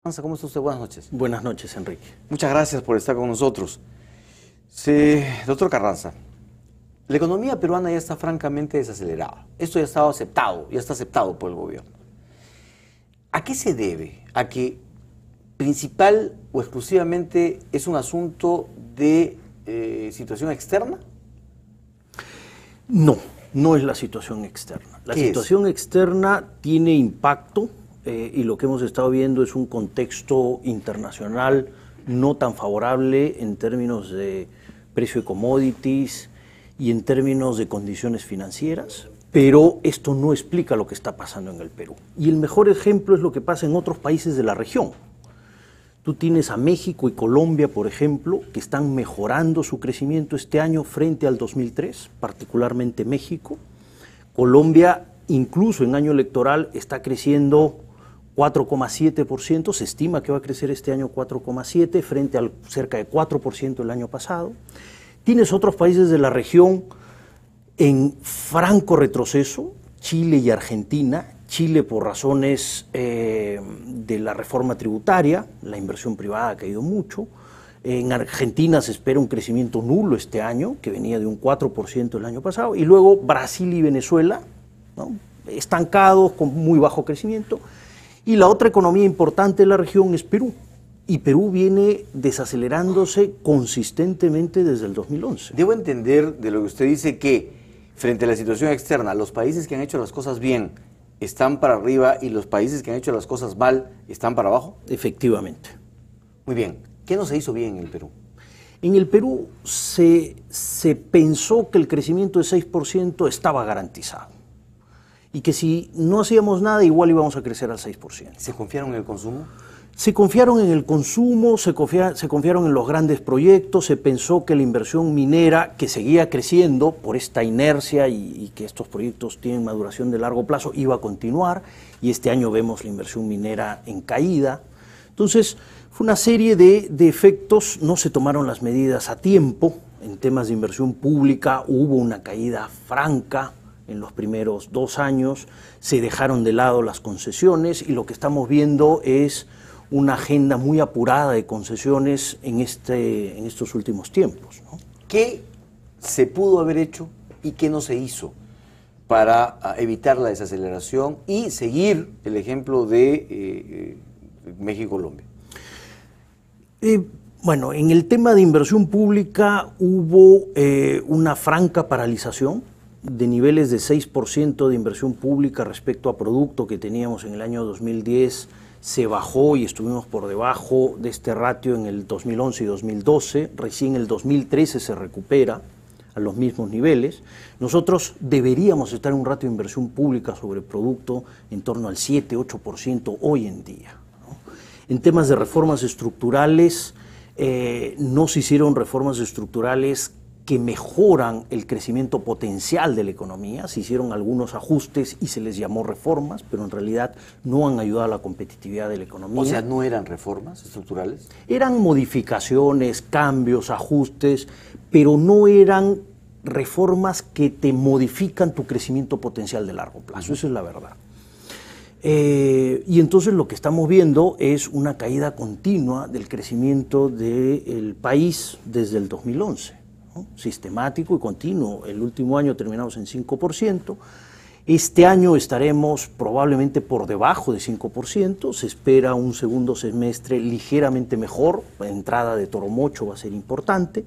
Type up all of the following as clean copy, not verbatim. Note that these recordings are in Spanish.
¿Cómo está usted? Buenas noches. Buenas noches, Enrique. Muchas gracias por estar con nosotros. Doctor Carranza, la economía peruana ya está francamente desacelerada. Esto ya está aceptado por el gobierno. ¿A qué se debe? ¿A que principal o exclusivamente es un asunto de situación externa? No, no es la situación externa. La situación externa tiene impacto y lo que hemos estado viendo es un contexto internacional no tan favorable en términos de precio de commodities y en términos de condiciones financieras, pero esto no explica lo que está pasando en el Perú. Y el mejor ejemplo es lo que pasa en otros países de la región. Tú tienes a México y Colombia, por ejemplo, que están mejorando su crecimiento este año frente al 2003, particularmente México. Colombia, incluso en año electoral, está creciendo 4,7%, se estima que va a crecer este año 4,7% frente al cerca de 4% el año pasado. Tienes otros países de la región en franco retroceso, Chile y Argentina. Chile por razones de la reforma tributaria, la inversión privada ha caído mucho. En Argentina se espera un crecimiento nulo este año, que venía de un 4% el año pasado. Y luego Brasil y Venezuela, ¿no?, estancados con muy bajo crecimiento. Y la otra economía importante de la región es Perú. Y Perú viene desacelerándose consistentemente desde el 2011. Debo entender de lo que usted dice que frente a la situación externa, los países que han hecho las cosas bien están para arriba y los países que han hecho las cosas mal están para abajo. Efectivamente. Muy bien. ¿Qué no se hizo bien en el Perú? En el Perú se pensó que el crecimiento de 6% estaba garantizado y que si no hacíamos nada igual íbamos a crecer al 6%. ¿Se confiaron en el consumo? Se confiaron en el consumo, se confiaron en los grandes proyectos, se pensó que la inversión minera, que seguía creciendo por esta inercia y que estos proyectos tienen maduración de largo plazo, iba a continuar, y este año vemos la inversión minera en caída. Entonces, fue una serie de efectos, no se tomaron las medidas a tiempo. En temas de inversión pública hubo una caída franca en los primeros 2 años, se dejaron de lado las concesiones y lo que estamos viendo es una agenda muy apurada de concesiones en estos últimos tiempos, ¿no? ¿Qué se pudo haber hecho y qué no se hizo para evitar la desaceleración y seguir el ejemplo de México-Colombia? Bueno, en el tema de inversión pública hubo una franca paralización de niveles de 6% de inversión pública respecto a producto que teníamos en el año 2010, se bajó y estuvimos por debajo de este ratio en el 2011 y 2012, recién el 2013 se recupera a los mismos niveles. Nosotros deberíamos estar en un ratio de inversión pública sobre producto en torno al 7-8% hoy en día, ¿no? En temas de reformas estructurales, no se hicieron reformas estructurales que mejoran el crecimiento potencial de la economía. Se hicieron algunos ajustes y se les llamó reformas, pero en realidad no han ayudado a la competitividad de la economía. O sea, ¿no eran reformas estructurales? Eran modificaciones, cambios, ajustes, pero no eran reformas que te modifican tu crecimiento potencial de largo plazo. Esa es la verdad. Y entonces lo que estamos viendo es una caída continua del crecimiento del país desde el 2011. ¿no? Sistemático y continuo. El último año terminamos en 5%. Este año estaremos probablemente por debajo de 5%. Se espera un segundo semestre ligeramente mejor. La entrada de Toromocho va a ser importante.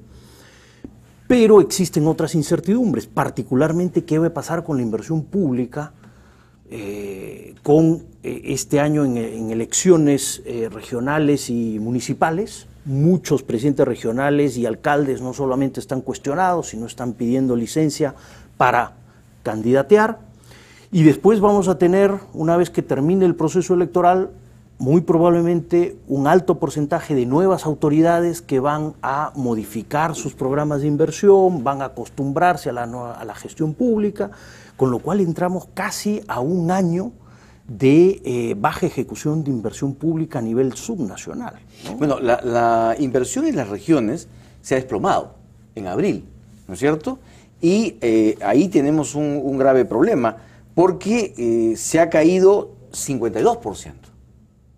Pero existen otras incertidumbres, particularmente qué va a pasar con la inversión pública con este año en elecciones regionales y municipales. Muchos presidentes regionales y alcaldes no solamente están cuestionados, sino están pidiendo licencia para candidatear. Y después vamos a tener, una vez que termine el proceso electoral, muy probablemente un alto porcentaje de nuevas autoridades que van a modificar sus programas de inversión, van a acostumbrarse a la gestión pública, con lo cual entramos casi a un año de baja ejecución de inversión pública a nivel subnacional, ¿no? Bueno, la inversión en las regiones se ha desplomado en abril, ¿no es cierto? Y ahí tenemos un grave problema, porque se ha caído 52%.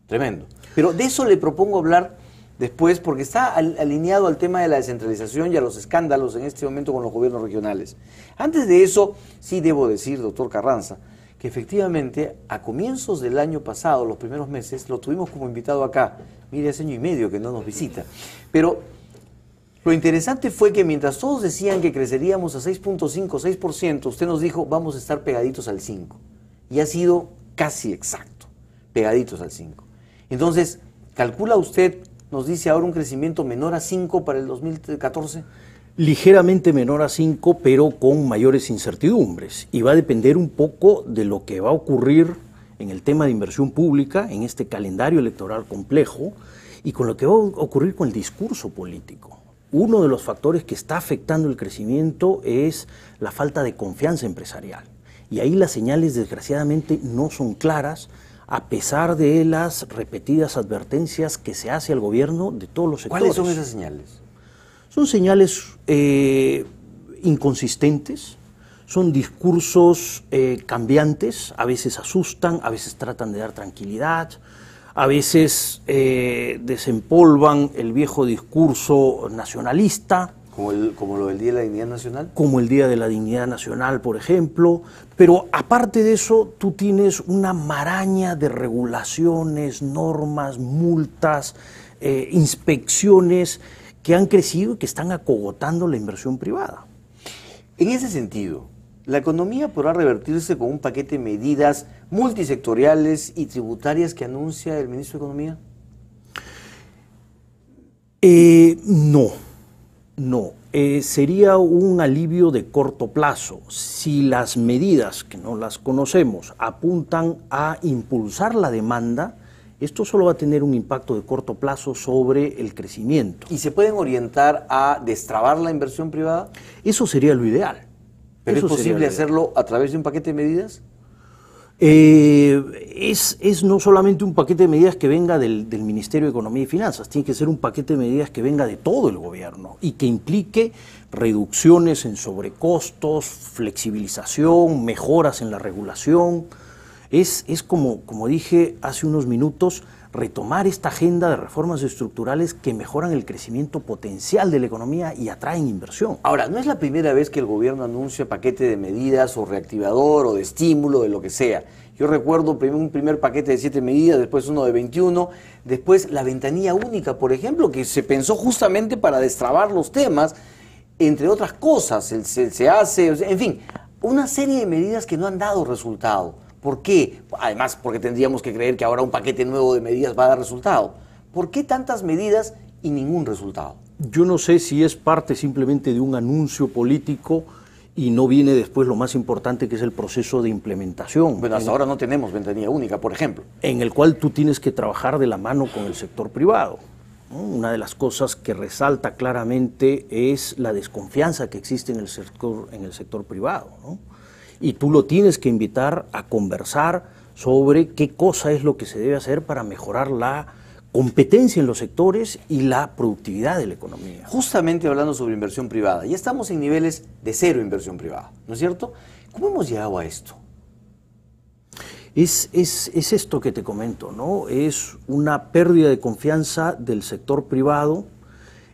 Tremendo. Pero de eso le propongo hablar después, porque está alineado al tema de la descentralización y a los escándalos en este momento con los gobiernos regionales. Antes de eso, sí debo decir, doctor Carranza, que efectivamente a comienzos del año pasado, los primeros meses, lo tuvimos como invitado acá. Mire, hace año y medio que no nos visita. Pero lo interesante fue que mientras todos decían que creceríamos a 6.5, 6%, usted nos dijo, vamos a estar pegaditos al 5%. Y ha sido casi exacto, pegaditos al 5%. Entonces, ¿calcula usted, nos dice ahora, un crecimiento menor a 5 para el 2014? Ligeramente menor a 5, pero con mayores incertidumbres. Y va a depender un poco de lo que va a ocurrir en el tema de inversión pública, en este calendario electoral complejo, y con lo que va a ocurrir con el discurso político. Uno de los factores que está afectando el crecimiento es la falta de confianza empresarial. Y ahí las señales, desgraciadamente, no son claras, a pesar de las repetidas advertencias que se hace al gobierno de todos los sectores. ¿Cuáles son esas señales? Son señales inconsistentes, son discursos cambiantes, a veces asustan, a veces tratan de dar tranquilidad, a veces desempolvan el viejo discurso nacionalista. ¿Como lo del Día de la Dignidad Nacional? Como el Día de la Dignidad Nacional, por ejemplo. Pero aparte de eso, tú tienes una maraña de regulaciones, normas, multas, inspecciones que han crecido y que están acogotando la inversión privada. En ese sentido, ¿la economía podrá revertirse con un paquete de medidas multisectoriales y tributarias que anuncia el ministro de Economía? No. Sería un alivio de corto plazo. Si las medidas, que no las conocemos, apuntan a impulsar la demanda, esto solo va a tener un impacto de corto plazo sobre el crecimiento. ¿Y se pueden orientar a destrabar la inversión privada? Eso sería lo ideal. ¿Pero es posible hacerlo a través de un paquete de medidas? Es no solamente un paquete de medidas que venga del Ministerio de Economía y Finanzas, tiene que ser un paquete de medidas que venga de todo el gobierno y que implique reducciones en sobrecostos, flexibilización, mejoras en la regulación. Es como dije hace unos minutos, retomar esta agenda de reformas estructurales que mejoran el crecimiento potencial de la economía y atraen inversión. Ahora, no es la primera vez que el gobierno anuncia paquete de medidas o reactivador o de estímulo, de lo que sea. Yo recuerdo un primer paquete de 7 medidas, después uno de 21, después la ventanilla única, por ejemplo, que se pensó justamente para destrabar los temas, entre otras cosas, se hace, en fin, una serie de medidas que no han dado resultado. ¿Por qué? Además, porque tendríamos que creer que ahora un paquete nuevo de medidas va a dar resultado. ¿Por qué tantas medidas y ningún resultado? Yo no sé si es parte simplemente de un anuncio político y no viene después lo más importante, que es el proceso de implementación. Bueno, hasta ahora no tenemos ventanilla única, por ejemplo. En el cual tú tienes que trabajar de la mano con el sector privado, ¿no? Una de las cosas que resalta claramente es la desconfianza que existe en el sector privado, ¿no? Y tú lo tienes que invitar a conversar sobre qué cosa es lo que se debe hacer para mejorar la competencia en los sectores y la productividad de la economía. Justamente hablando sobre inversión privada, ya estamos en niveles de cero inversión privada, ¿no es cierto? ¿Cómo hemos llegado a esto? Es esto que te comento, ¿no? Es una pérdida de confianza del sector privado.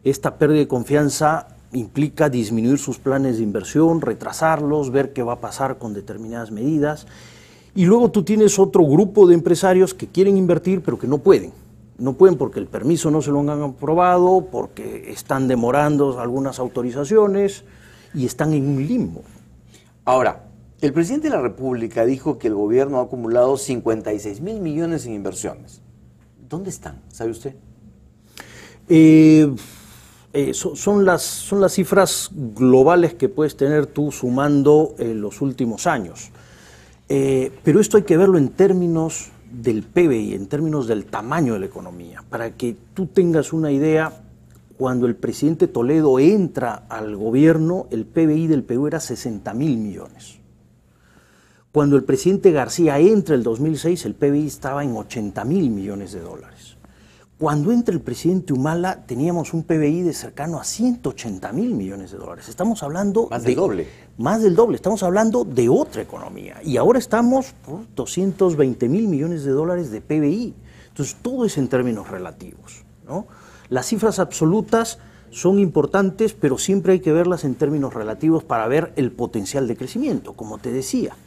Esta pérdida de confianza implica disminuir sus planes de inversión, retrasarlos, ver qué va a pasar con determinadas medidas. Y luego tú tienes otro grupo de empresarios que quieren invertir, pero que no pueden. No pueden porque el permiso no se lo han aprobado, porque están demorando algunas autorizaciones y están en un limbo. Ahora, el presidente de la República dijo que el gobierno ha acumulado 56.000 millones en inversiones. ¿Dónde están? ¿Sabe usted? Son las cifras globales que puedes tener tú sumando los últimos años. Pero esto hay que verlo en términos del PBI, en términos del tamaño de la economía. Para que tú tengas una idea, cuando el presidente Toledo entra al gobierno, el PBI del Perú era 60.000 millones. Cuando el presidente García entra en el 2006, el PBI estaba en 80.000 millones de dólares. Cuando entra el presidente Humala, teníamos un PBI de cercano a 180.000 millones de dólares. Estamos hablando más del doble. Más del doble. Estamos hablando de otra economía. Y ahora estamos por 220.000 millones de dólares de PBI. Entonces, todo es en términos relativos, ¿no? Las cifras absolutas son importantes, pero siempre hay que verlas en términos relativos para ver el potencial de crecimiento. Como te decía,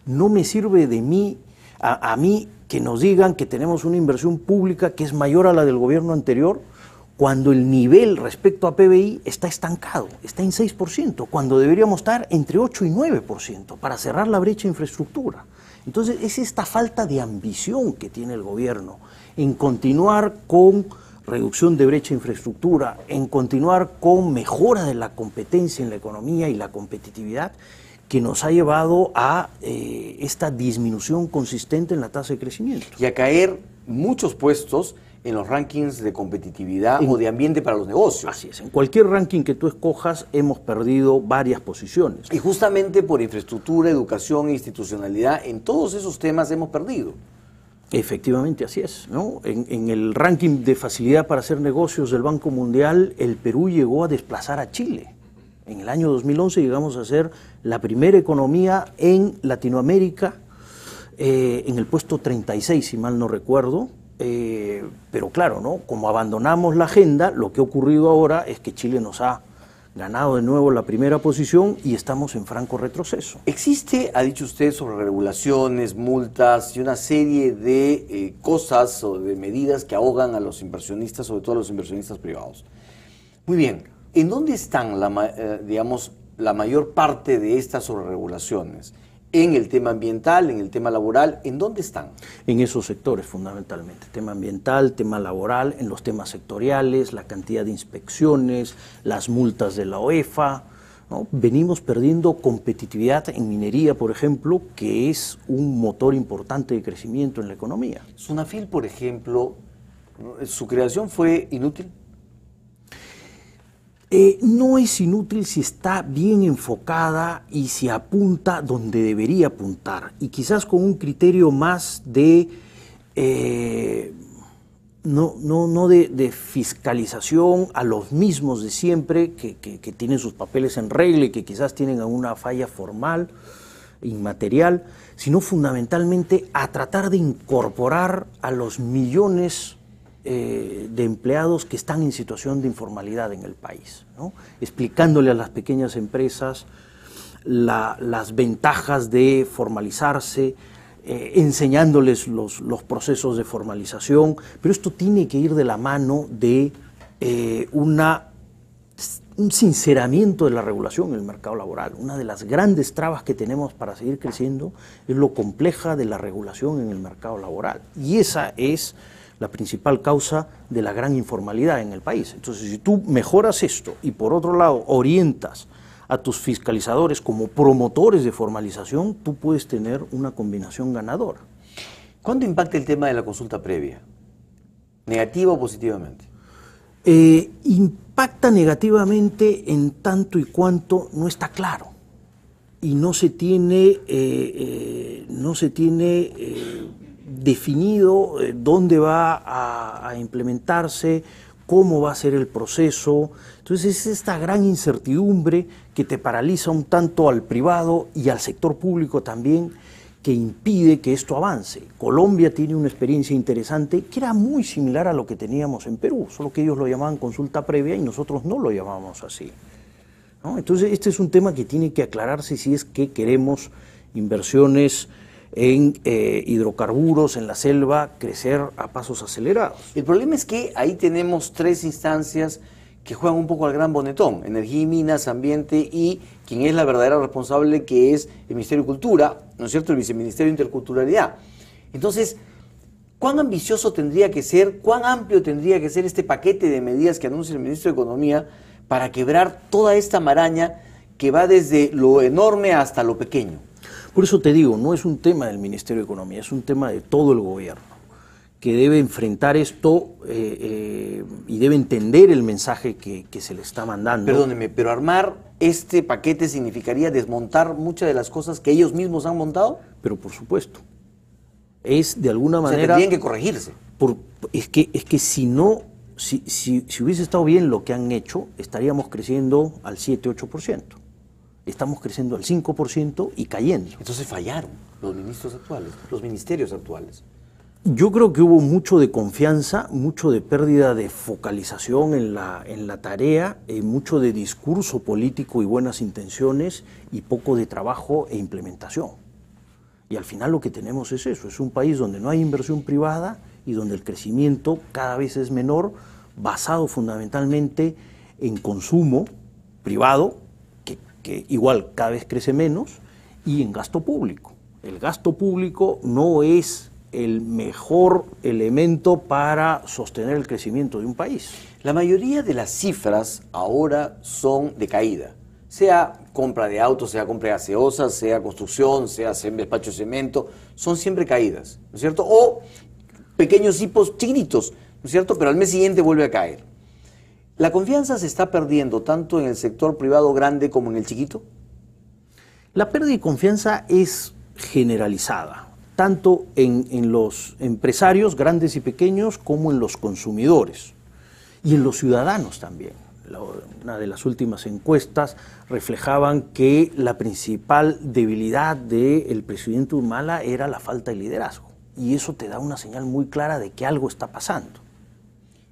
no me sirve de mí, a mí que nos digan que tenemos una inversión pública que es mayor a la del gobierno anterior, cuando el nivel respecto a PBI está estancado, está en 6%, cuando deberíamos estar entre 8 y 9% para cerrar la brecha de infraestructura. Entonces, es esta falta de ambición que tiene el gobierno en continuar con reducción de brecha de infraestructura, en continuar con mejora de la competencia en la economía y la competitividad, que nos ha llevado a esta disminución consistente en la tasa de crecimiento. Y a caer muchos puestos en los rankings de competitividad o de ambiente para los negocios. Así es, en cualquier ranking que tú escojas hemos perdido varias posiciones. Y justamente por infraestructura, educación e institucionalidad, en todos esos temas hemos perdido. Efectivamente, así es, ¿no? En el ranking de facilidad para hacer negocios del Banco Mundial, el Perú llegó a desplazar a Chile. En el año 2011 llegamos a ser la primera economía en Latinoamérica, en el puesto 36, si mal no recuerdo. Pero claro, ¿no? Como abandonamos la agenda, lo que ha ocurrido ahora es que Chile nos ha ganado de nuevo la primera posición y estamos en franco retroceso. Existe, ha dicho usted, sobre regulaciones, multas y una serie de cosas o de medidas que ahogan a los inversionistas, sobre todo a los inversionistas privados. Muy bien, ¿en dónde están, digamos, la mayor parte de estas sobreregulaciones? ¿En el tema ambiental, en el tema laboral? ¿En dónde están? En esos sectores fundamentalmente, tema ambiental, tema laboral, en los temas sectoriales, la cantidad de inspecciones, las multas de la OEFA, ¿no? Venimos perdiendo competitividad en minería, por ejemplo, que es un motor importante de crecimiento en la economía. Sunafil, por ejemplo, ¿su creación fue inútil? No es inútil si está bien enfocada y si apunta donde debería apuntar, y quizás con un criterio más de no de fiscalización a los mismos de siempre, que tienen sus papeles en regla y que quizás tienen alguna falla formal, inmaterial, sino fundamentalmente a tratar de incorporar a los millones de empleados que están en situación de informalidad en el país, ¿no? Explicándole a las pequeñas empresas las ventajas de formalizarse, enseñándoles los procesos de formalización, pero esto tiene que ir de la mano de un sinceramiento de la regulación en el mercado laboral. Una de las grandes trabas que tenemos para seguir creciendo es lo compleja de la regulación en el mercado laboral, y esa es la principal causa de la gran informalidad en el país. Entonces, si tú mejoras esto y por otro lado orientas a tus fiscalizadores como promotores de formalización, tú puedes tener una combinación ganadora. ¿Cuánto impacta el tema de la consulta previa? ¿Negativa o positivamente? Impacta negativamente en tanto y cuanto no está claro y no se tiene definido dónde va a implementarse, cómo va a ser el proceso. Entonces es esta gran incertidumbre que te paraliza un tanto al privado y al sector público también, que impide que esto avance. Colombia tiene una experiencia interesante que era muy similar a lo que teníamos en Perú, solo que ellos lo llamaban consulta previa y nosotros no lo llamamos así, ¿no? Entonces este es un tema que tiene que aclararse si es que queremos inversiones en hidrocarburos, en la selva, crecer a pasos acelerados. El problema es que ahí tenemos tres instancias que juegan un poco al gran bonetón: energía y minas, ambiente y quien es la verdadera responsable, que es el Ministerio de Cultura, ¿no es cierto?, el Viceministerio de Interculturalidad. Entonces, ¿cuán ambicioso tendría que ser, cuán amplio tendría que ser este paquete de medidas que anuncia el Ministro de Economía para quebrar toda esta maraña que va desde lo enorme hasta lo pequeño? Por eso te digo, no es un tema del Ministerio de Economía, es un tema de todo el gobierno, que debe enfrentar esto y debe entender el mensaje que se le está mandando. Perdóneme, pero armar este paquete significaría desmontar muchas de las cosas que ellos mismos han montado. Pero por supuesto, es de alguna manera... O sea, tendrían que corregirse. Es que si hubiese estado bien lo que han hecho, estaríamos creciendo al 7-8%. Estamos creciendo al 5% y cayendo. Entonces fallaron los ministerios actuales. Yo creo que hubo mucho de confianza, mucho de pérdida de focalización en la tarea, mucho de discurso político y buenas intenciones y poco de trabajo e implementación. Y al final lo que tenemos es eso, es un país donde no hay inversión privada y donde el crecimiento cada vez es menor, basado fundamentalmente en consumo privado, que igual cada vez crece menos, y en gasto público. El gasto público no es el mejor elemento para sostener el crecimiento de un país. La mayoría de las cifras ahora son de caída, sea compra de autos, sea compra de gaseosas, sea construcción, sea despacho de cemento, son siempre caídas, ¿no es cierto? O pequeños hipos chiquitos, ¿no es cierto? Pero al mes siguiente vuelve a caer. ¿La confianza se está perdiendo tanto en el sector privado grande como en el chiquito? La pérdida de confianza es generalizada, tanto en los empresarios grandes y pequeños como en los consumidores y en los ciudadanos también. Una de las últimas encuestas reflejaban que la principal debilidad del presidente Humala era la falta de liderazgo, y eso te da una señal muy clara de que algo está pasando.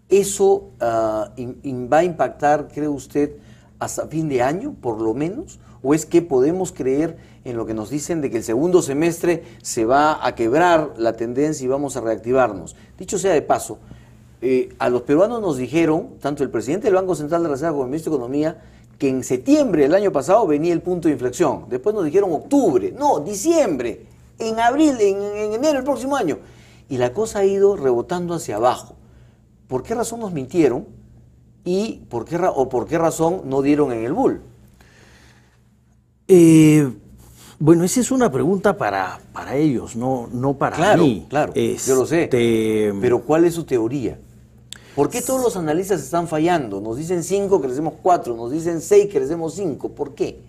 ¿Eso va a impactar, cree usted, hasta fin de año, por lo menos? ¿O es que podemos creer en lo que nos dicen de que el segundo semestre se va a quebrar la tendencia y vamos a reactivarnos? Dicho sea de paso, a los peruanos nos dijeron, tanto el presidente del Banco Central de Reserva como el ministro de Economía, que en septiembre del año pasado venía el punto de inflexión. Después nos dijeron octubre, no, diciembre, en abril, en enero del próximo año. Y la cosa ha ido rebotando hacia abajo. ¿Por qué razón nos mintieron y por qué razón no dieron en el bull? Bueno, esa es una pregunta para ellos, no para mí. Claro, yo lo sé. Pero ¿cuál es su teoría? ¿Por qué todos los analistas están fallando? Nos dicen 5, crecemos 4, nos dicen 6, crecemos 5. ¿Por qué?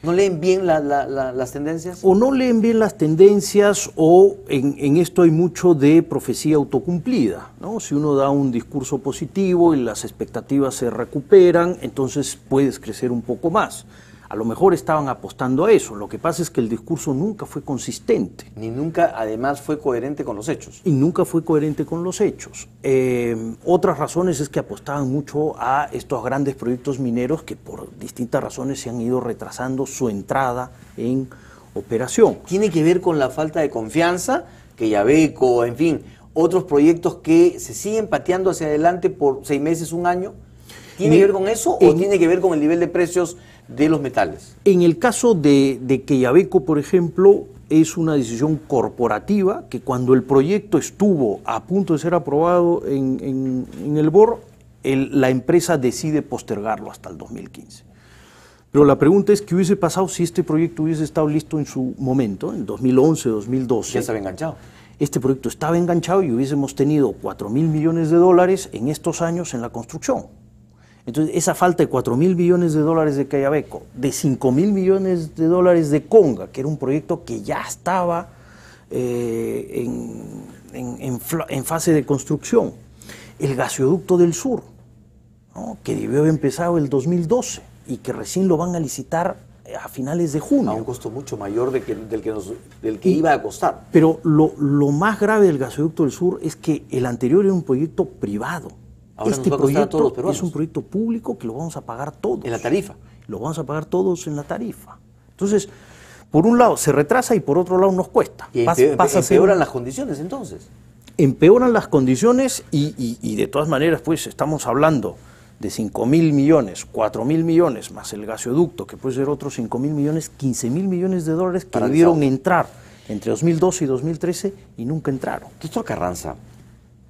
¿No leen bien las tendencias? O no leen bien las tendencias, o en esto hay mucho de profecía autocumplida, ¿no? Si uno da un discurso positivo y las expectativas se recuperan, entonces puedes crecer un poco más. A lo mejor estaban apostando a eso. Lo que pasa es que el discurso nunca fue consistente. Ni nunca, además, fue coherente con los hechos. Y nunca fue coherente con los hechos. Otras razones es que apostaban mucho a estos grandes proyectos mineros que por distintas razones se han ido retrasando su entrada en operación. ¿Tiene que ver con la falta de confianza? Que Yabeco, en fin, otros proyectos que se siguen pateando hacia adelante por 6 meses, un año. ¿Tiene que ver con eso o tiene que ver con el nivel de precios de los metales? En el caso de Quellaveco, por ejemplo, es una decisión corporativa que cuando el proyecto estuvo a punto de ser aprobado en el BOR, la empresa decide postergarlo hasta el 2015. Pero la pregunta es, ¿qué hubiese pasado si este proyecto hubiese estado listo en su momento, en 2011, 2012? Ya estaba enganchado. Este proyecto estaba enganchado y hubiésemos tenido $4.000 millones en estos años en la construcción. Entonces, esa falta de $4.000 millones de Quellaveco, de $5.000 millones de Conga, que era un proyecto que ya estaba en fase de construcción, el gasoducto del sur, ¿no? Que debió haber empezado el 2012 y que recién lo van a licitar a finales de junio. A un costo mucho mayor del que iba a costar. Pero lo más grave del gasoducto del sur es que el anterior era un proyecto privado. Ahora este proyecto es un proyecto público que lo vamos a pagar todos. En la tarifa. Lo vamos a pagar todos en la tarifa. Entonces, por un lado se retrasa y por otro lado nos cuesta. Y empeoran las condiciones entonces. Empeoran las condiciones y de todas maneras, pues estamos hablando de $5.000 millones, $4.000 millones, más el gasoducto, que puede ser otros $5.000 millones, $15.000 millones que debieron entrar entre 2012 y 2013 y nunca entraron. Doctor Carranza,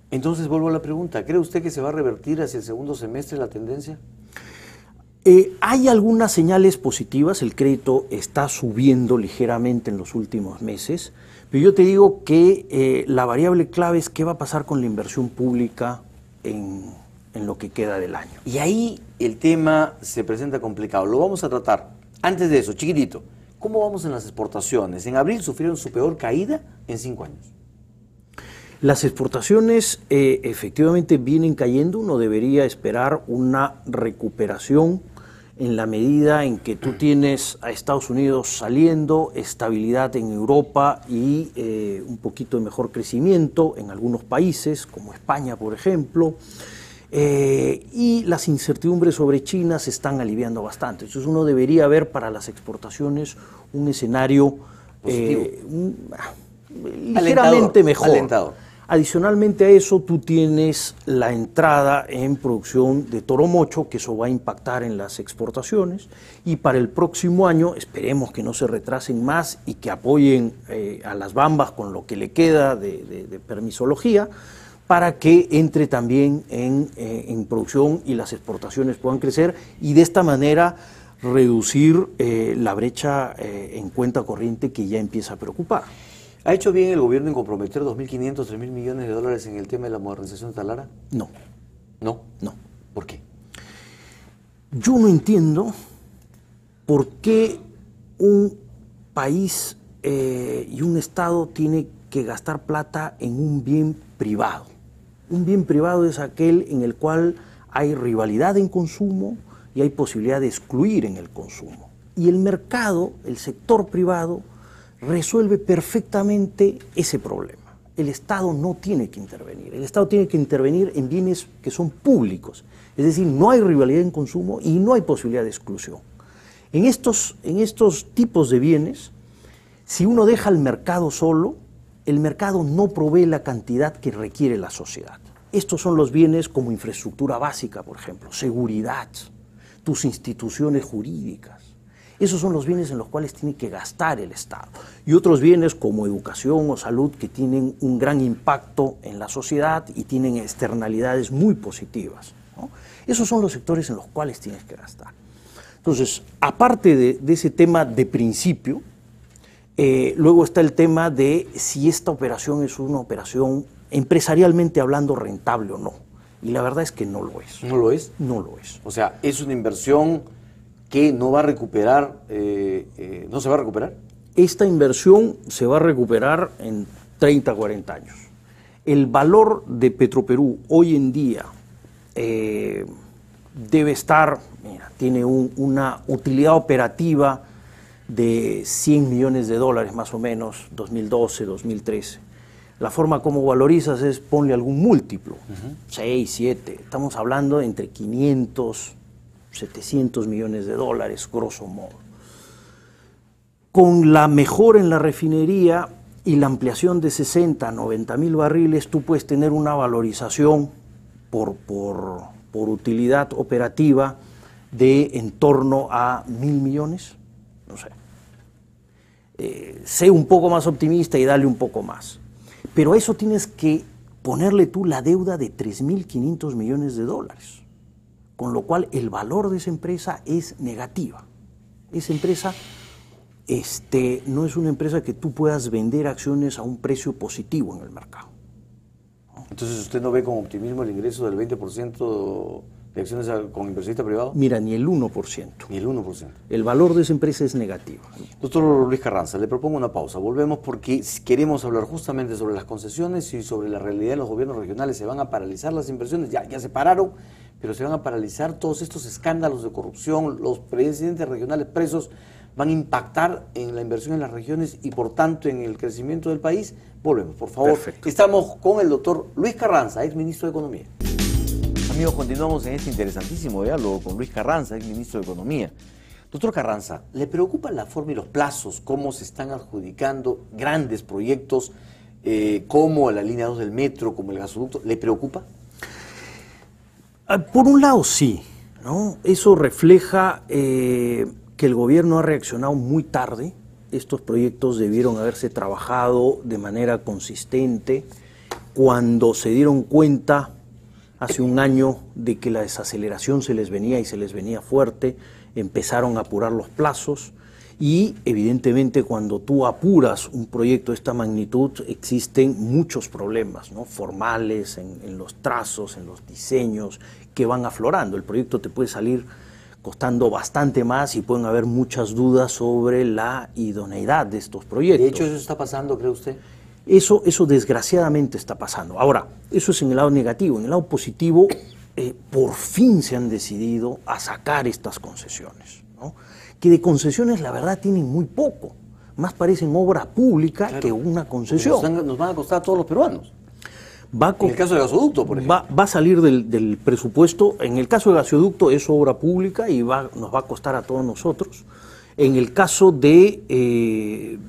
entonces vuelvo a la pregunta, ¿cree usted que se va a revertir hacia el segundo semestre la tendencia? Hay algunas señales positivas, el crédito está subiendo ligeramente en los últimos meses, pero yo te digo que la variable clave es qué va a pasar con la inversión pública en lo que queda del año. Y ahí el tema se presenta complicado, lo vamos a tratar. Antes de eso, chiquitito, ¿cómo vamos en las exportaciones? En abril sufrieron su peor caída en 5 años. Las exportaciones efectivamente vienen cayendo, uno debería esperar una recuperación en la medida en que tú tienes a Estados Unidos saliendo, estabilidad en Europa y un poquito de mejor crecimiento en algunos países, como España, por ejemplo, y las incertidumbres sobre China se están aliviando bastante. Entonces uno debería ver para las exportaciones un escenario ligeramente mejor. Alentador. Adicionalmente a eso, tú tienes la entrada en producción de toro mocho, que eso va a impactar en las exportaciones, y para el próximo año esperemos que no se retrasen más y que apoyen a las bambas con lo que le queda de permisología, para que entre también en producción y las exportaciones puedan crecer, y de esta manera reducir la brecha en cuenta corriente que ya empieza a preocupar. ¿Ha hecho bien el gobierno en comprometer 2.500, 3.000 millones de dólares en el tema de la modernización de Talara? No. ¿No? No. ¿Por qué? Yo no entiendo por qué un país y un Estado tiene que gastar plata en un bien privado. Un bien privado es aquel en el cual hay rivalidad en consumo y hay posibilidad de excluir en el consumo. Y el mercado, el sector privado, resuelve perfectamente ese problema. El Estado no tiene que intervenir. El Estado tiene que intervenir en bienes que son públicos. Es decir, no hay rivalidad en consumo y no hay posibilidad de exclusión. En estos tipos de bienes, si uno deja al mercado solo, el mercado no provee la cantidad que requiere la sociedad. Estos son los bienes como infraestructura básica, por ejemplo, seguridad, tus instituciones jurídicas. Esos son los bienes en los cuales tiene que gastar el Estado. Y otros bienes como educación o salud que tienen un gran impacto en la sociedad y tienen externalidades muy positivas, ¿no? Esos son los sectores en los cuales tienes que gastar. Entonces, aparte de ese tema de principio, luego está el tema de si esta operación es una operación empresarialmente hablando rentable o no. Y la verdad es que no lo es. ¿No lo es? No lo es. O sea, es una inversión que no va a recuperar, ¿no se va a recuperar? Esta inversión se va a recuperar en 30, 40 años. El valor de Petroperú hoy en día debe estar, tiene una utilidad operativa de 100 millones de dólares más o menos, 2012, 2013. La forma como valorizas es ponle algún múltiplo, 6, 7, estamos hablando entre 500, 700 millones de dólares, grosso modo. Con la mejora en la refinería y la ampliación de 60 a 90 mil barriles, tú puedes tener una valorización por utilidad operativa de en torno a 1.000 millones, no sé. Sé un poco más optimista y dale un poco más. Pero a eso tienes que ponerle tú la deuda de 3.500 millones de dólares. Con lo cual el valor de esa empresa es negativa. Esa empresa no es una empresa que tú puedas vender acciones a un precio positivo en el mercado. Entonces, ¿usted no ve con optimismo el ingreso del 20% de acciones con inversionista privado? Mira, ni el 1%. Ni el 1%. El valor de esa empresa es negativo. Doctor Luis Carranza, le propongo una pausa. Volvemos porque queremos hablar justamente sobre las concesiones y sobre la realidad de los gobiernos regionales. Se van a paralizar las inversiones, ya se pararon, pero se van a paralizar todos estos escándalos de corrupción. Los presidentes regionales presos van a impactar en la inversión en las regiones y por tanto en el crecimiento del país. Volvemos, por favor. Perfecto. Estamos con el doctor Luis Carranza, ex ministro de Economía. Amigos, continuamos en este interesantísimo diálogo con Luis Carranza, ex ministro de Economía. Doctor Carranza, ¿le preocupa la forma y los plazos, cómo se están adjudicando grandes proyectos como la línea 2 del metro, como el gasoducto? ¿Le preocupa? Por un lado sí, ¿no? Eso refleja que el gobierno ha reaccionado muy tarde. Estos proyectos debieron haberse trabajado de manera consistente. Cuando se dieron cuenta hace un año de que la desaceleración se les venía y se les venía fuerte, empezaron a apurar los plazos y evidentemente cuando tú apuras un proyecto de esta magnitud existen muchos problemas, ¿no? Formales, en los trazos, en los diseños que van aflorando. El proyecto te puede salir costando bastante más y pueden haber muchas dudas sobre la idoneidad de estos proyectos. De hecho, ¿eso está pasando, cree usted? Eso desgraciadamente está pasando. Ahora, eso es en el lado negativo. En el lado positivo, por fin se han decidido a sacar estas concesiones, ¿no? Que de concesiones la verdad tienen muy poco, más parecen obra pública que una concesión. Nos van a costar a todos los peruanos. En el caso de gasoducto, por ejemplo. Va a salir del presupuesto. En el caso de gasoducto es obra pública y nos va a costar a todos nosotros. En el caso de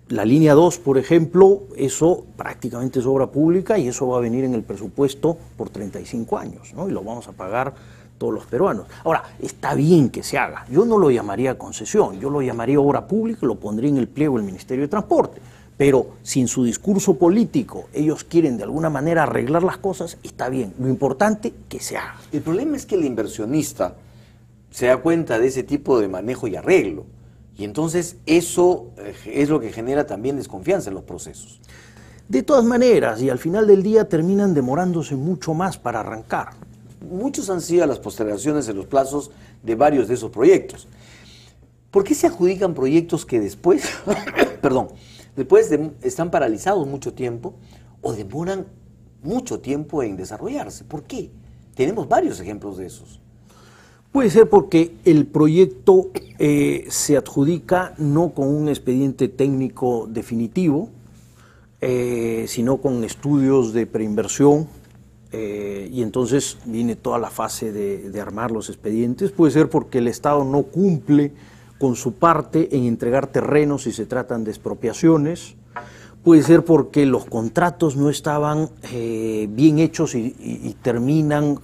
la línea 2, por ejemplo, eso prácticamente es obra pública y eso va a venir en el presupuesto por 35 años, ¿no? Y lo vamos a pagar todos los peruanos. Ahora, está bien que se haga. Yo no lo llamaría concesión, yo lo llamaría obra pública y lo pondría en el pliego del Ministerio de Transporte. Pero si en su discurso político ellos quieren de alguna manera arreglar las cosas, está bien. Lo importante que se haga. El problema es que el inversionista se da cuenta de ese tipo de manejo y arreglo. Y entonces eso es lo que genera también desconfianza en los procesos. De todas maneras, y al final del día terminan demorándose mucho más para arrancar. Muchos han sido las postergaciones en los plazos de varios de esos proyectos. ¿Por qué se adjudican proyectos que después, están paralizados mucho tiempo o demoran mucho tiempo en desarrollarse? ¿Por qué? Tenemos varios ejemplos de esos. Puede ser porque el proyecto se adjudica no con un expediente técnico definitivo, sino con estudios de preinversión, y entonces viene toda la fase de armar los expedientes. Puede ser porque el Estado no cumple con su parte en entregar terrenos si se tratan de expropiaciones. Puede ser porque los contratos no estaban bien hechos y terminan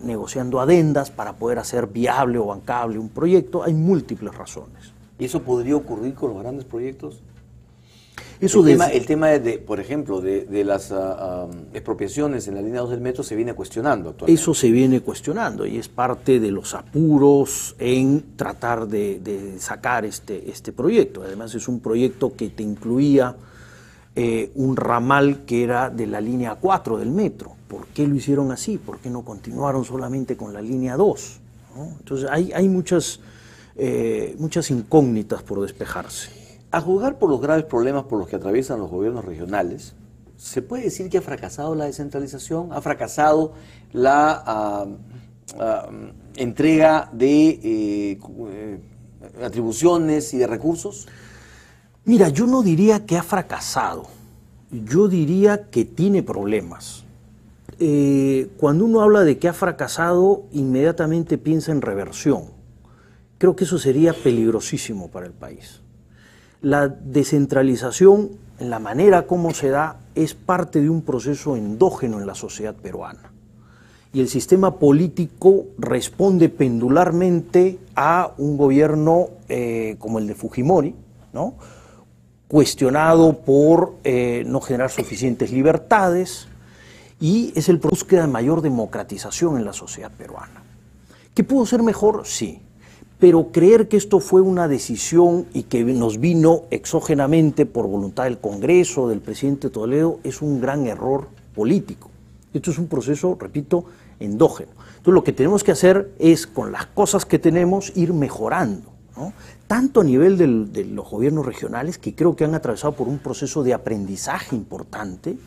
negociando adendas para poder hacer viable o bancable un proyecto. Hay múltiples razones. ¿Y eso podría ocurrir con los grandes proyectos? Eso el tema por ejemplo, de las expropiaciones en la línea 2 del metro se viene cuestionando actualmente. Eso se viene cuestionando y es parte de los apuros en tratar de sacar este proyecto. Además es un proyecto que te incluía un ramal que era de la línea 4 del metro. ¿Por qué lo hicieron así? ¿Por qué no continuaron solamente con la línea 2? ¿No? Entonces hay muchas incógnitas por despejarse. A juzgar por los graves problemas por los que atraviesan los gobiernos regionales, ¿se puede decir que ha fracasado la descentralización? ¿Ha fracasado la entrega de atribuciones y de recursos? Mira, yo no diría que ha fracasado, yo diría que tiene problemas. Cuando uno habla de que ha fracasado, inmediatamente piensa en reversión. Creo que eso sería peligrosísimo para el país. La descentralización, en la manera como se da, es parte de un proceso endógeno en la sociedad peruana. Y el sistema político responde pendularmente a un gobierno como el de Fujimori, ¿no? Cuestionado por no generar suficientes libertades, y es el búsqueda de mayor democratización en la sociedad peruana. ¿Qué pudo ser mejor? Sí. Pero creer que esto fue una decisión y que nos vino exógenamente por voluntad del Congreso, del presidente Toledo, es un gran error político. Esto es un proceso, repito, endógeno. Entonces lo que tenemos que hacer es, con las cosas que tenemos, ir mejorando, ¿no? Tanto a nivel de los gobiernos regionales, que creo que han atravesado por un proceso de aprendizaje importante,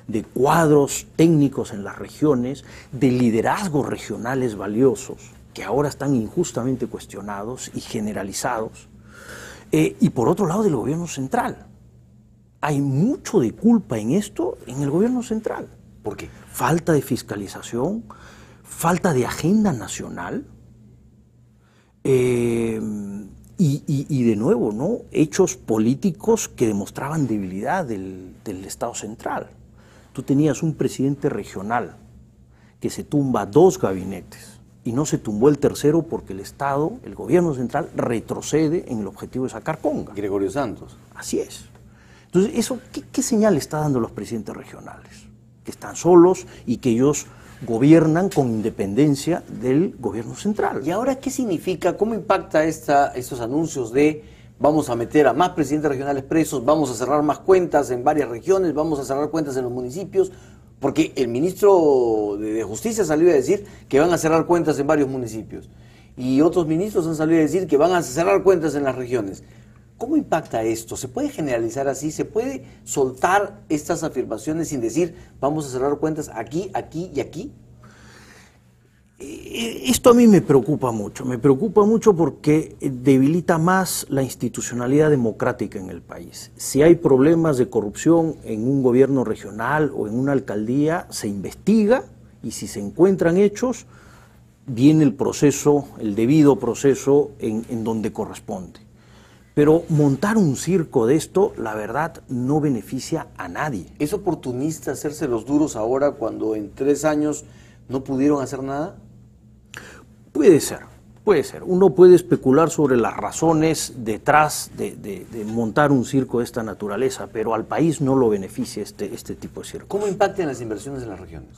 de cuadros técnicos en las regiones, de liderazgos regionales valiosos, que ahora están injustamente cuestionados y generalizados, y por otro lado del gobierno central. Hay mucho de culpa en esto en el gobierno central. ¿Por qué? Falta de fiscalización, falta de agenda nacional, y de nuevo, ¿no? Hechos políticos que demostraban debilidad del Estado central. Tú tenías un presidente regional que se tumba 2 gabinetes, y no se tumbó el tercero porque el Estado, el gobierno central, retrocede en el objetivo de sacar conga. Gregorio Santos. Así es. Entonces, ¿eso qué señal está dando los presidentes regionales? Que están solos y que ellos gobiernan con independencia del gobierno central. ¿Y ahora qué significa, cómo impacta estos anuncios de vamos a meter a más presidentes regionales presos, vamos a cerrar más cuentas en varias regiones, vamos a cerrar cuentas en los municipios? Porque el ministro de Justicia salió a decir que van a cerrar cuentas en varios municipios. Y otros ministros han salido a decir que van a cerrar cuentas en las regiones. ¿Cómo impacta esto? ¿Se puede generalizar así? ¿Se puede soltar estas afirmaciones sin decir vamos a cerrar cuentas aquí, aquí y aquí? Esto a mí me preocupa mucho porque debilita más la institucionalidad democrática en el país. Si hay problemas de corrupción en un gobierno regional o en una alcaldía, se investiga y si se encuentran hechos, viene el proceso, el debido proceso en donde corresponde. Pero montar un circo de esto, la verdad, no beneficia a nadie. ¿Es oportunista hacerse los duros ahora cuando en 3 años no pudieron hacer nada? Puede ser. Uno puede especular sobre las razones detrás de montar un circo de esta naturaleza, pero al país no lo beneficia este tipo de circo. ¿Cómo impactan las inversiones en las regiones?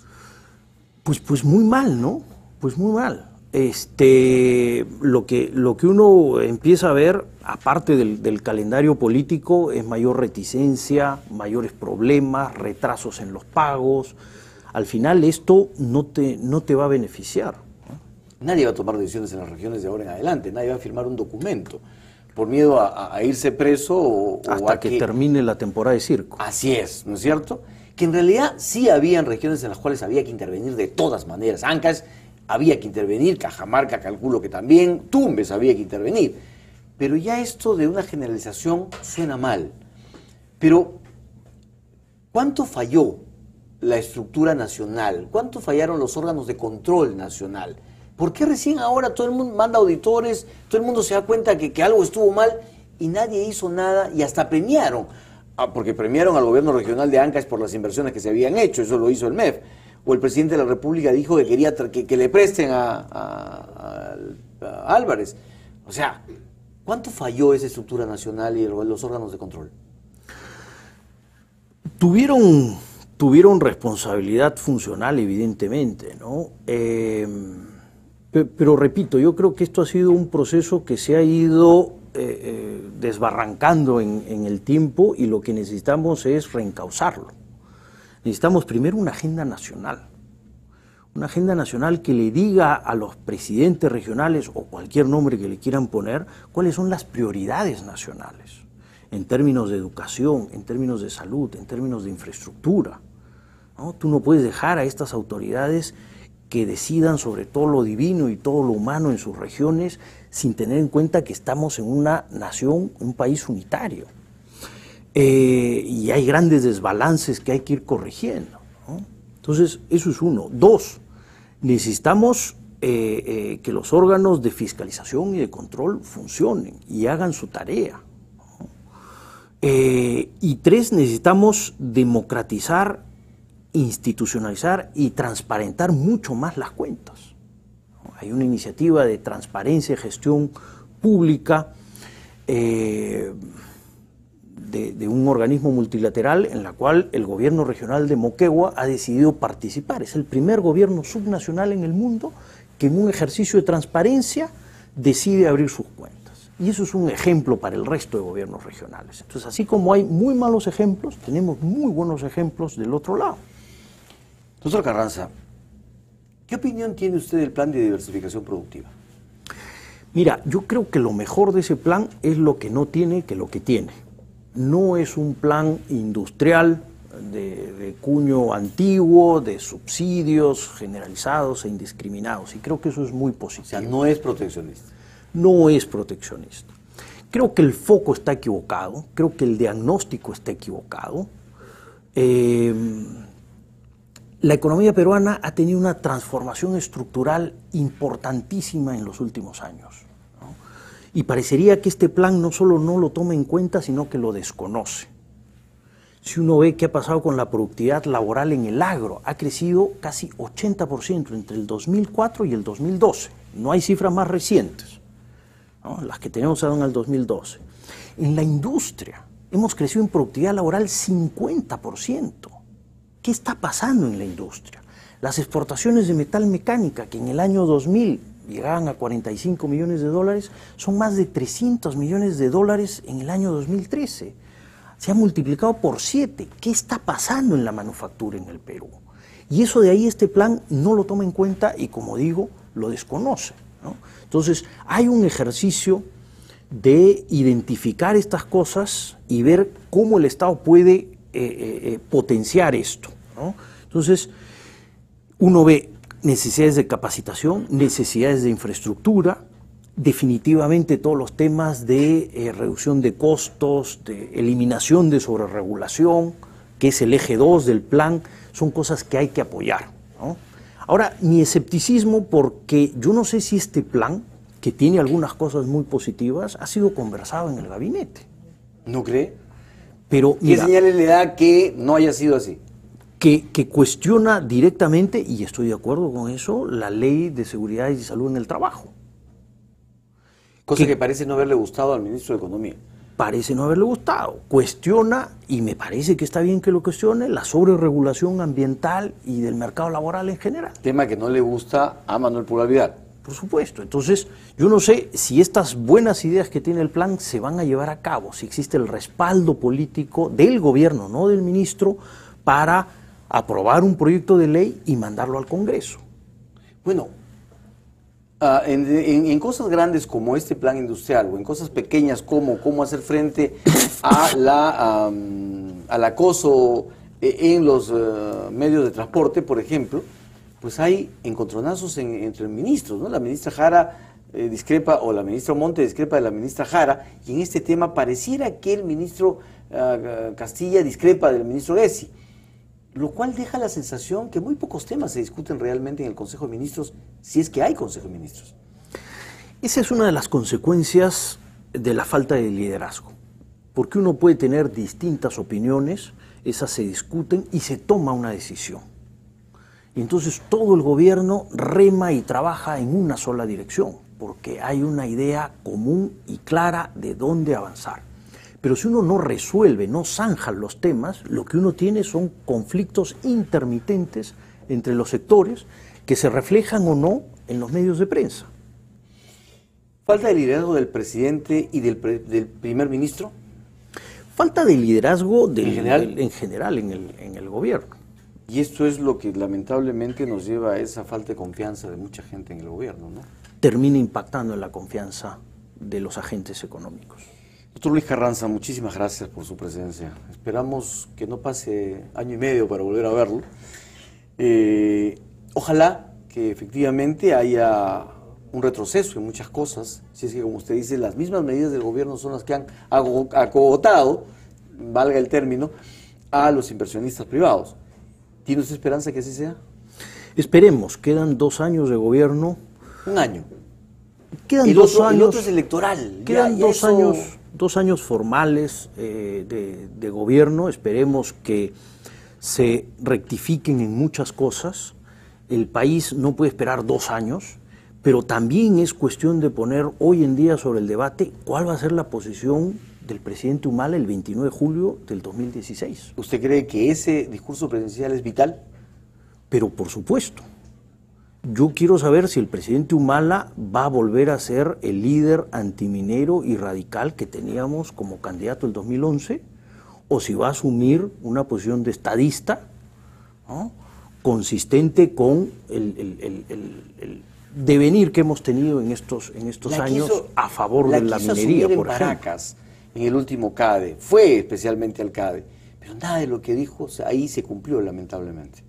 Pues muy mal, ¿no? Pues muy mal. Lo que uno empieza a ver, aparte del calendario político, es mayor reticencia, mayores problemas, retrasos en los pagos. Al final esto no te va a beneficiar. Nadie va a tomar decisiones en las regiones de ahora en adelante, nadie va a firmar un documento por miedo a irse preso hasta a que termine la temporada de circo. Así es, ¿no es cierto? Que en realidad sí habían regiones en las cuales había que intervenir de todas maneras. Ancash había que intervenir, Cajamarca calculo que también, Tumbes había que intervenir. Pero ya esto de una generalización suena mal. Pero, ¿cuánto falló la estructura nacional? ¿Cuánto fallaron los órganos de control nacional? ¿Por qué recién ahora todo el mundo manda auditores, todo el mundo se da cuenta que algo estuvo mal y nadie hizo nada y hasta premiaron? Porque premiaron al gobierno regional de Ancash por las inversiones que se habían hecho, eso lo hizo el MEF. O el presidente de la República dijo que quería que le presten a Álvarez. O sea, ¿cuánto falló esa estructura nacional y los órganos de control? Tuvieron responsabilidad funcional, evidentemente, ¿no? Pero repito, yo creo que esto ha sido un proceso que se ha ido desbarrancando en el tiempo y lo que necesitamos es reencauzarlo. Necesitamos primero una agenda nacional que le diga a los presidentes regionales o cualquier nombre que le quieran poner cuáles son las prioridades nacionales en términos de educación, en términos de salud, en términos de infraestructura, ¿no? Tú no puedes dejar a estas autoridades que decidan sobre todo lo divino y todo lo humano en sus regiones sin tener en cuenta que estamos en una nación, un país unitario. Y hay grandes desbalances que hay que ir corrigiendo, ¿no? Entonces, eso es uno. 2, necesitamos que los órganos de fiscalización y de control funcionen y hagan su tarea, ¿no? Y 3, necesitamos democratizar, institucionalizar y transparentar mucho más las cuentas. Hay una iniciativa de transparencia y gestión pública de un organismo multilateral en la cual el gobierno regional de Moquegua ha decidido participar. Es el primer gobierno subnacional en el mundo que en un ejercicio de transparencia decide abrir sus cuentas. Y eso es un ejemplo para el resto de gobiernos regionales. Entonces, así como hay muy malos ejemplos, tenemos muy buenos ejemplos del otro lado. Doctor Carranza, ¿qué opinión tiene usted del plan de diversificación productiva? Mira, yo creo que lo mejor de ese plan es lo que no tiene que lo que tiene. No es un plan industrial de cuño antiguo, de subsidios generalizados e indiscriminados, y creo que eso es muy positivo. O sea, no es proteccionista. No es proteccionista. Creo que el foco está equivocado, creo que el diagnóstico está equivocado. La economía peruana ha tenido una transformación estructural importantísima en los últimos años, ¿no? Y parecería que este plan no solo no lo toma en cuenta, sino que lo desconoce. Si uno ve qué ha pasado con la productividad laboral en el agro, ha crecido casi 80% entre el 2004 y el 2012. No hay cifras más recientes, ¿no? Las que tenemos se dan al 2012. En la industria hemos crecido en productividad laboral 50%. ¿Qué está pasando en la industria? Las exportaciones de metal mecánica, que en el año 2000 llegaban a 45 millones de dólares, son más de 300 millones de dólares en el año 2013. Se ha multiplicado por 7. ¿Qué está pasando en la manufactura en el Perú? Y eso de ahí este plan no lo toma en cuenta y, como digo, lo desconoce, ¿no? Entonces, hay un ejercicio de identificar estas cosas y ver cómo el Estado puede potenciar esto, ¿no? Entonces, uno ve necesidades de capacitación, necesidades de infraestructura, definitivamente todos los temas de reducción de costos, de eliminación de sobreregulación, que es el eje 2 del plan, son cosas que hay que apoyar, ¿no? Ahora, mi escepticismo, porque yo no sé si este plan, que tiene algunas cosas muy positivas, ha sido conversado en el gabinete. ¿No cree? Pero, ¿Qué señales le da que no haya sido así? Que cuestiona directamente, y estoy de acuerdo con eso, la Ley de Seguridad y Salud en el Trabajo. Cosa que parece no haberle gustado al ministro de Economía. Parece no haberle gustado. Cuestiona, y me parece que está bien que lo cuestione, la sobreregulación ambiental y del mercado laboral en general. Tema que no le gusta a Manuel Pulgar Vidal. Por supuesto. Entonces, yo no sé si estas buenas ideas que tiene el plan se van a llevar a cabo, si existe el respaldo político del gobierno, no del ministro, para aprobar un proyecto de ley y mandarlo al Congreso. Bueno, en cosas grandes como este plan industrial o en cosas pequeñas como cómo hacer frente a al acoso en los medios de transporte, por ejemplo, pues hay encontronazos entre ministros, ¿no? La ministra Jara discrepa, o la ministra Monte discrepa de la ministra Jara, y en este tema pareciera que el ministro Castilla discrepa del ministro Gessi, lo cual deja la sensación que muy pocos temas se discuten realmente en el Consejo de Ministros, si es que hay Consejo de Ministros. Esa es una de las consecuencias de la falta de liderazgo, porque uno puede tener distintas opiniones, esas se discuten y se toma una decisión. Y entonces todo el gobierno rema y trabaja en una sola dirección, porque hay una idea común y clara de dónde avanzar. Pero si uno no resuelve, no zanja los temas, lo que uno tiene son conflictos intermitentes entre los sectores que se reflejan o no en los medios de prensa. ¿Falta de liderazgo del presidente y del primer ministro? Falta de liderazgo ¿En general? En el gobierno. Y esto es lo que lamentablemente nos lleva a esa falta de confianza de mucha gente en el gobierno, ¿no? Termina impactando en la confianza de los agentes económicos. Doctor Luis Carranza, muchísimas gracias por su presencia. Esperamos que no pase año y medio para volver a verlo. Ojalá que efectivamente haya un retroceso en muchas cosas, si es que, como usted dice, las mismas medidas del gobierno son las que han acogotado, valga el término, a los inversionistas privados. ¿Tiene usted esperanza que así sea? Esperemos, quedan 2 años de gobierno. Un año. Quedan 2 años. El otro es electoral. Quedan 2 años formales de gobierno. Esperemos que se rectifiquen en muchas cosas. El país no puede esperar 2 años, pero también es cuestión de poner hoy en día sobre el debate cuál va a ser la posición del presidente Humala el 29 de julio del 2016. ¿Usted cree que ese discurso presidencial es vital? Pero por supuesto. Yo quiero saber si el presidente Humala va a volver a ser el líder antiminero y radical que teníamos como candidato el 2011, o si va a asumir una posición de estadista, ¿no?, consistente con el devenir que hemos tenido en estos años a favor de la minería, por ejemplo. Paracas, en el último CADE, fue especialmente al CADE, pero nada de lo que dijo ahí se cumplió, lamentablemente.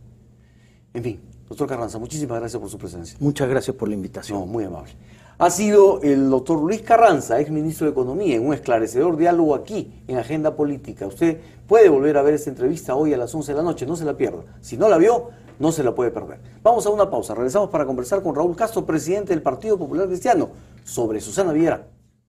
En fin, doctor Carranza, muchísimas gracias por su presencia. Muchas gracias por la invitación. No, muy amable. Ha sido el doctor Luis Carranza, ex ministro de Economía, en un esclarecedor diálogo aquí, en Agenda Política. Usted puede volver a ver esta entrevista hoy a las 11 de la noche, no se la pierda. Si no la vio, no se la puede perder. Vamos a una pausa, regresamos para conversar con Raúl Castro, presidente del Partido Popular Cristiano, sobre Susana Villera.